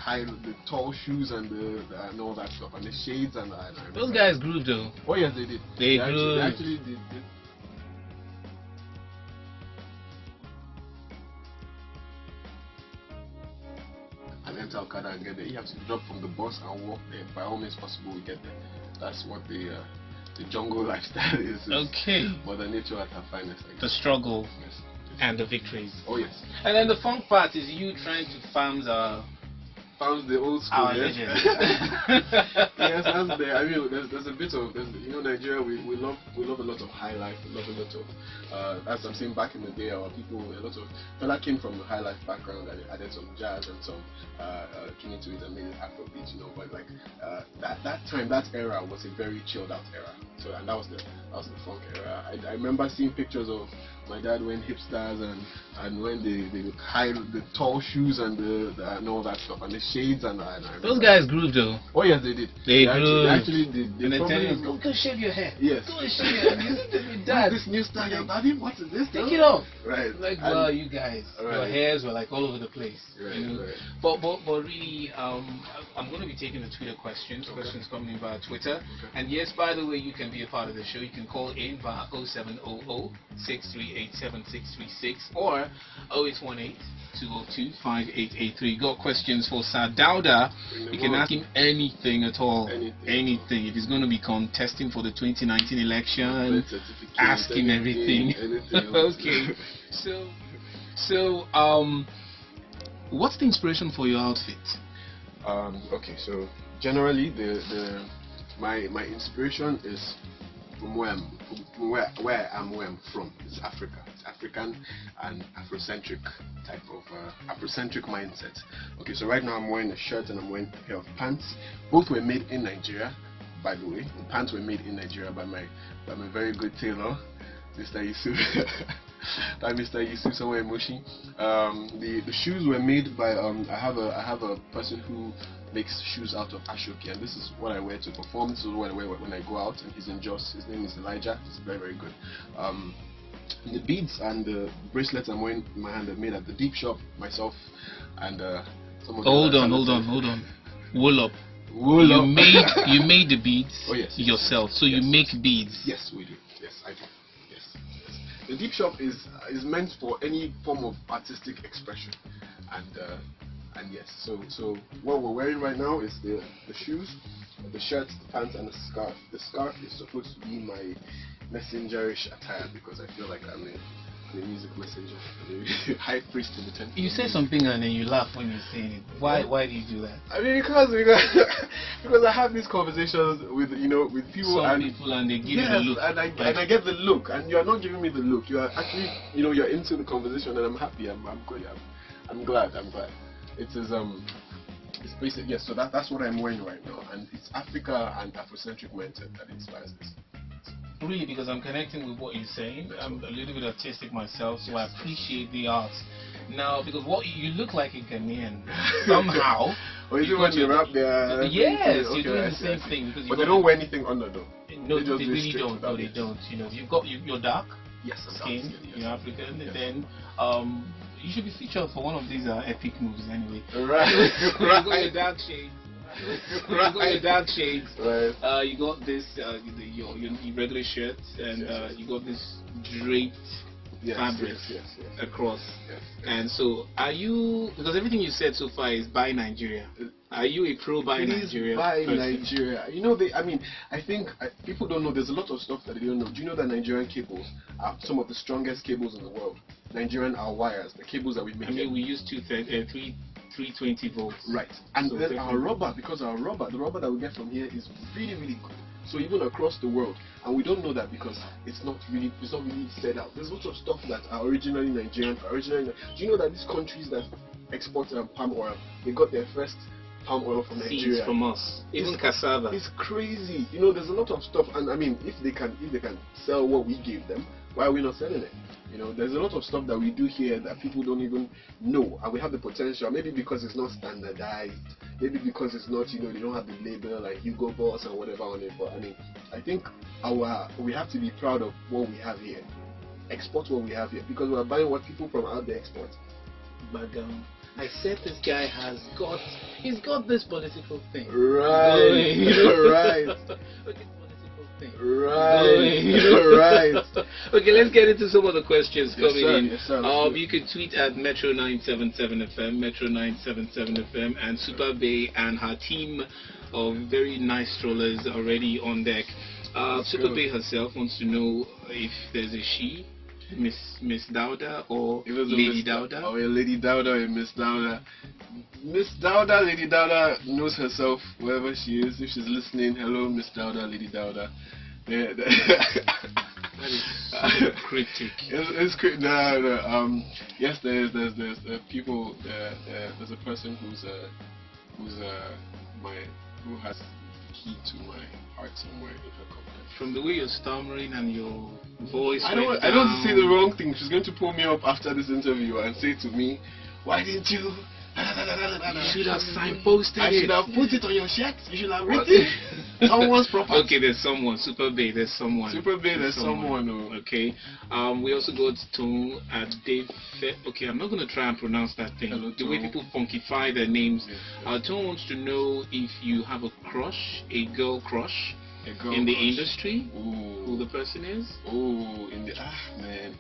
the tall shoes and and all that stuff, and the shades and those guys grew though. Oh yes, they did. They grew. They actually did. And enter Okada and get there. You have to drop from the bus and walk there. By all means possible, we get there. That's what the jungle lifestyle is. Okay. Mother Nature at her finest. The struggle. Yes. And the victories. Oh yes. And then the fun part is you trying to farm the old school. Our yes. legends. Yes, that's there. I mean, there's a bit of Nigeria. We love a lot of high life. We love a lot of as I'm saying, back in the day, our people, a lot of fella came from the high life background and added some jazz and some tuning to it and made it Afrobeat, But like that time, that era was a very chilled out era. So and that was the funk era. I remember seeing pictures of my dad wearing hipsters and when they hide the tall shoes and and all that stuff and the shades and those guys grew though. Oh yes, they did. They grew. They actually did. And they tell you, go shave your hair. Yes. Go shave your hair. Dad, this new style, your daddy, what is this? Take it off. Right. Like, well, you guys, your hairs were like all over the place. Right. Right. But really, I'm going to be taking the Twitter questions. Okay. Questions coming in via Twitter. Okay. And yes, by the way, you can be a part of the show. You can call in via 0700 638 7636 or 0818 202 5883. Got questions for Sir Dauda? You can ask him anything at all. Anything. If he's going to be contesting for the 2019 election, ask him everything. Okay. So, what's the inspiration for your outfit? Okay, so generally my inspiration is from where I'm from. It's Africa. It's African and Afrocentric type of Afrocentric mindset. Okay, so right now I'm wearing a shirt and I'm wearing a pair of pants. Both were made in Nigeria, by the way. The pants were made in Nigeria by my very good tailor, Mr. Yusuf. Mr. Yusuf somewhere in Moshi. The shoes were made by I have a person who makes shoes out of Ashoki, and this is what I wear to perform. This is what I wear when I go out, and he's in Jos. His name is Elijah. He's very, very good. The beads and the bracelets I'm wearing in my hand are made at the Deep Shop myself, and some of hold on. Wool up. You made the beads yourself, so you make beads. Yes, we do. Yes, I do. Yes. The Deep Shop is meant for any form of artistic expression, and yes, so what we're wearing right now is the shoes, the shirt, the pants, and the scarf. The scarf is supposed to be my messengerish attire because I feel like I'm a music messenger, a high priest in the temple. You say something and then you laugh when you say it. Why do you do that? I mean because I have these conversations with people and they give you the look. And I get the look, and you are not giving me the look. You are actually you're into the conversation, and I'm happy. I'm good. I'm glad. It is it's basic. Yes, so that's what I'm wearing right now, and it's Africa and Afrocentric mindset that inspires this. Really, because I'm connecting with what you're saying. I'm a little bit artistic myself, so I appreciate the art. Now, because you look like a Ghanaian somehow. Or is it when you rap there? Yes, you're doing the same thing. But they don't wear anything under though. No, they really don't. No, they don't. You've got you're dark. Yes, skin. You're African, and then you should be featured for one of these epic movies anyway. Right. You got your dark shades. You got your dark shades. Right. You got this your regular shirt, and you got this draped fabric across. Yes. And so, are you? Because everything you said so far is buy Nigeria. Are you a pro buy Nigeria? Buy Nigeria. I think people don't know. There's a lot of stuff that they don't know. Do you know that Nigerian cables are some of the strongest cables in the world? Nigerian are wires, the cables that we make. I mean, we use 320 volts. Right. And so then our rubber, the rubber that we get from here is really, really good. So even across the world, and we don't know that because it's not really said out. There's lots of stuff that are originally Nigerian. Do you know that these countries that export palm oil, they got their first palm oil from Nigeria? Seeds from us. Even cassava. It's crazy. There's a lot of stuff, and I mean, if they can sell what we gave them, why are we not selling it? There's a lot of stuff that we do here that people don't even know, and we have the potential. Maybe because it's not standardized, maybe because it's not, they don't have the label like Hugo Boss or whatever on it. But I mean, I think we have to be proud of what we have here, export what we have here, because we're buying what people from out there export. But I said this guy he's got this political thing. Right. Right. Okay, political thing. Right. Right. Okay, let's get into some of the questions Yes, coming sir. in. Yes, sir. You can tweet at Metro977FM, Metro977FM, and Super Bay and her team of very nice strollers already on deck. Super Bay herself wants to know if there's a she, Miss Dauda or Lady Dauda. Oh, yeah, Lady Dauda and Miss Dauda. Miss Dauda, Lady Dauda knows herself wherever she is. If she's listening, hello, Miss Dauda, Lady Dauda. Yeah, That is so cryptic. It's no. Yes, there's people. There's a person who has key to my heart somewhere in her company. From the way you're stammering and your voice, I don't say the wrong thing. She's going to pull me up after this interview and say to me, "Why didn't you?" You should have signposted I it. should have put it on your shirt. You should have written someone's property. Okay, there's someone. Super Bay, there's someone. Super Bay, there's someone. Oh. Okay. We also got to Dave. Okay, I'm not going to try and pronounce that thing. Hello, the way people funkify their names. Tom wants to know if you have a crush, a girl crush, in the industry. Ooh. Who the person is? Oh, man.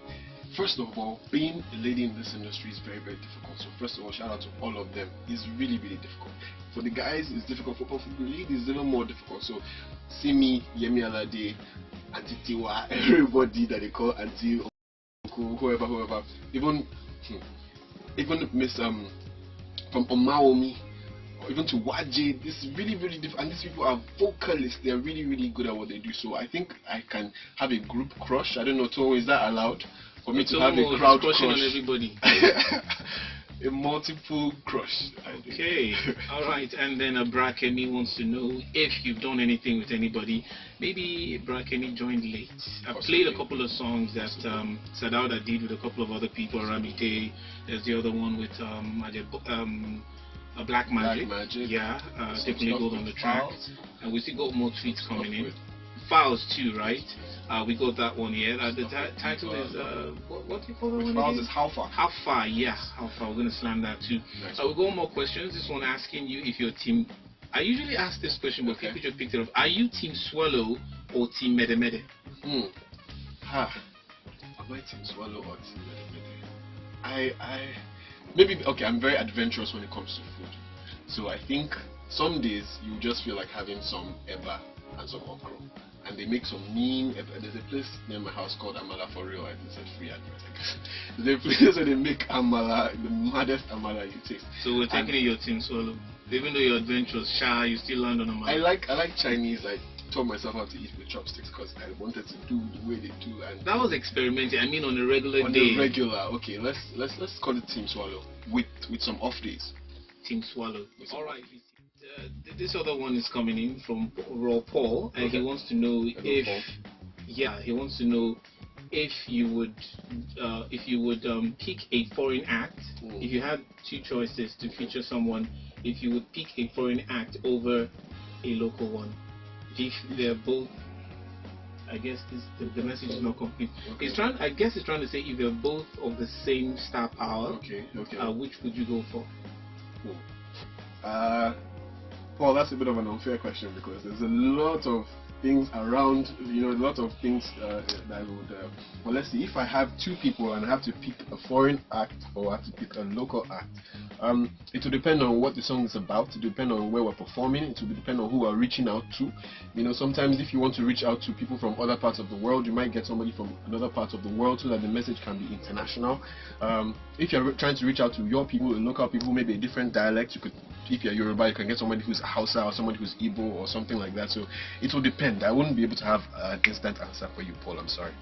First of all, being a lady in this industry is very, very difficult. So first of all, shout out to all of them. It's really, really difficult. For the guys, it's difficult. For the ladies, it's even more difficult. So see me, Yemi Alade, Auntie Tiwa, everybody that they call Auntie, Uncle, whoever. Even Miss from Omaomi, or even to Waje. This is really, really difficult. And these people are vocalists. They're really, really good at what they do. So I think I can have a group crush. I don't know, Tomo, is that allowed? For me to have a crowd crush on everybody. A multiple crush. Okay. Alright, and then Brakemi wants to know if you've done anything with anybody. Maybe Brakemi joined late. I've played a couple of songs that Sadauda did with a couple of other people. Ramite, there's the other one with Black Magic. Yeah, definitely Gold on the track. And we still got more tweets coming in. Files too, right? We got that one here. The title is what do you call that one? Files is How Far. How Far, yeah. How Far. We're gonna slam that too. Nice. We got more questions. This one asking you if your team. I usually ask this question, but people just picked it up. Are you Team Swallow or Team Mede Mede? Am I Team Swallow or Team Mede Mede? Maybe okay. I'm very adventurous when it comes to food. So I think some days you just feel like having some eba and some okra. And they make some mean. There's a place near my house called Amala for real. I think it's a free advert, I guess. There's a place where they make Amala, the maddest Amala you taste. So we're taking your Team Swallow. Even though you're adventurous, shy, you still land on Amala. I like Chinese. I taught myself how to eat with chopsticks because I wanted to do the way they do. And that was experimenting. I mean, on a regular day. On a regular, okay. Let's call it Team Swallow with some off days. Team Swallow. All right. This other one is coming in from Raw Paul, and he wants to know he wants to know if you would pick a foreign act. If you had two choices to feature someone, if you would pick a foreign act over a local one, if they're both. I guess the message is not complete. I guess he's trying to say if they're both of the same star power. Which would you go for? Well, that's a bit of an unfair question because there's a lot of things around, a lot of things that I would. Well, let's see. If I have two people and I have to pick a foreign act or I have to pick a local act, it will depend on what the song is about. It will depend on where we're performing. It will depend on who we're reaching out to. Sometimes if you want to reach out to people from other parts of the world, you might get somebody from another part of the world so that the message can be international. If you're trying to reach out to your people, local people, maybe a different dialect, if you're Yoruba, you can get somebody who's Hausa or somebody who's Igbo or something like that. So it will depend. I wouldn't be able to have an instant answer for you, Paul. I'm sorry.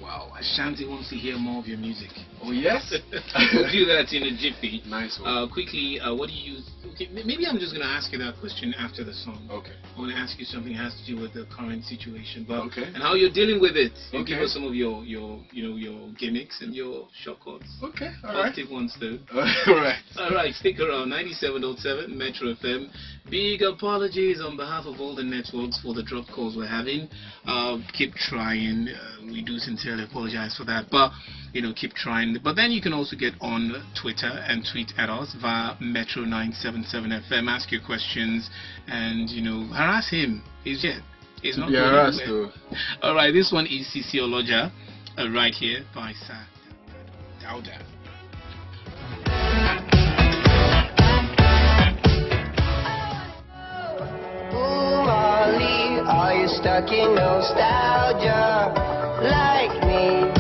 Wow, Ashanti wants to hear more of your music. Oh yes? We'll do that in a jiffy. Nice one. Quickly, what do you use? Okay, maybe I'm just going to ask you that question after the song. Okay. I want to ask you something that has to do with the current situation, and how you're dealing with it. Give us some of your gimmicks and your shortcuts. Okay, all right. Positive ones though. All right. All right, stick around. 97.7 Metro FM, Big apologies on behalf of all the networks for the drop calls we're having. Keep trying. We do sincerely apologize for that, but keep trying. But then you can also get on Twitter and tweet at us via Metro 977 FM. Ask your questions and harass him. He's not going anywhere. All right, this one is CC Oloja, right here by Sir Dauda. Are you stuck in nostalgia like me?